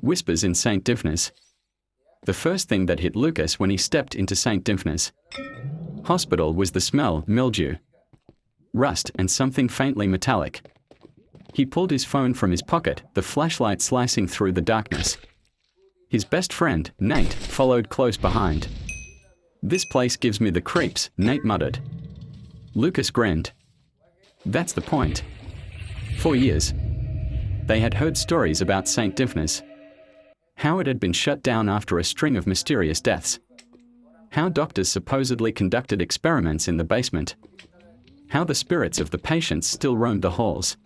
Whispers in St. Dymphna's. The first thing that hit Lucas when he stepped into St. Dymphna's hospital was the smell: mildew, rust, and something faintly metallic. He pulled his phone from his pocket, the flashlight slicing through the darkness. His best friend, Nate, followed close behind. "This place gives me the creeps," Nate muttered. Lucas grinned. That's the point. For years, they had heard stories about St. Dymphna's. How it had been shut down after a string of mysterious deaths. How doctors supposedly conducted experiments in the basement. How the spirits of the patients still roamed the halls.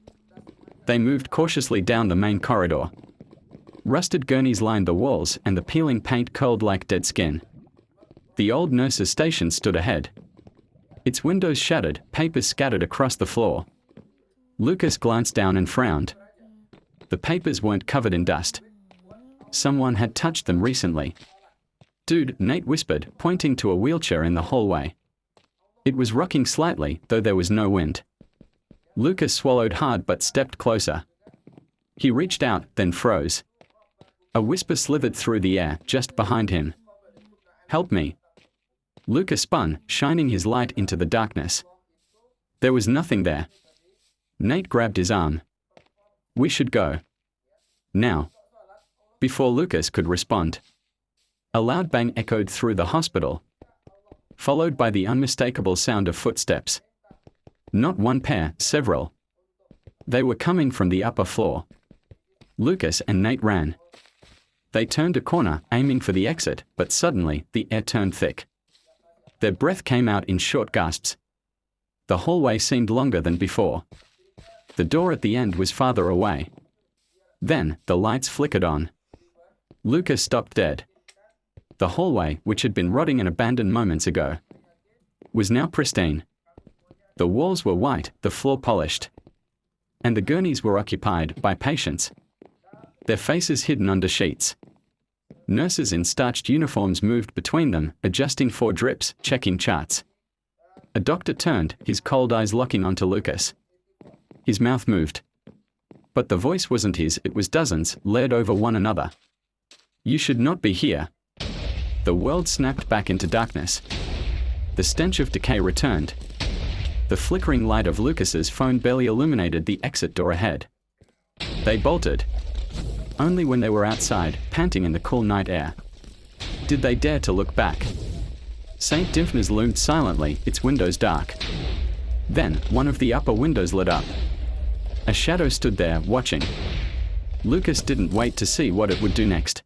They moved cautiously down the main corridor. Rusted gurneys lined the walls and the peeling paint curled like dead skin. The old nurse's station stood ahead. Its windows shattered, papers scattered across the floor. Lucas glanced down and frowned. The papers weren't covered in dust. Someone had touched them recently. "Dude," Nate whispered, pointing to a wheelchair in the hallway. It was rocking slightly, though there was no wind. Lucas swallowed hard but stepped closer. He reached out, then froze. A whisper slithered through the air, just behind him. "Help me." Lucas spun, shining his light into the darkness. There was nothing there. Nate grabbed his arm. "We should go. Now." Before Lucas could respond, a loud bang echoed through the hospital, followed by the unmistakable sound of footsteps. Not one pair, several. They were coming from the upper floor. Lucas and Nate ran. They turned a corner, aiming for the exit, but suddenly, the air turned thick. Their breath came out in short gasps. The hallway seemed longer than before. The door at the end was farther away. Then, the lights flickered on. Lucas stopped dead. The hallway, which had been rotting and abandoned moments ago, was now pristine. The walls were white, the floor polished. And the gurneys were occupied by patients, their faces hidden under sheets. Nurses in starched uniforms moved between them, adjusting for drips, checking charts. A doctor turned, his cold eyes locking onto Lucas. His mouth moved. But the voice wasn't his, it was dozens, layered over one another. "You should not be here." The world snapped back into darkness. The stench of decay returned. The flickering light of Lucas's phone barely illuminated the exit door ahead. They bolted. Only when they were outside, panting in the cool night air, did they dare to look back. St. Dymphna's loomed silently, its windows dark. Then, one of the upper windows lit up. A shadow stood there, watching. Lucas didn't wait to see what it would do next.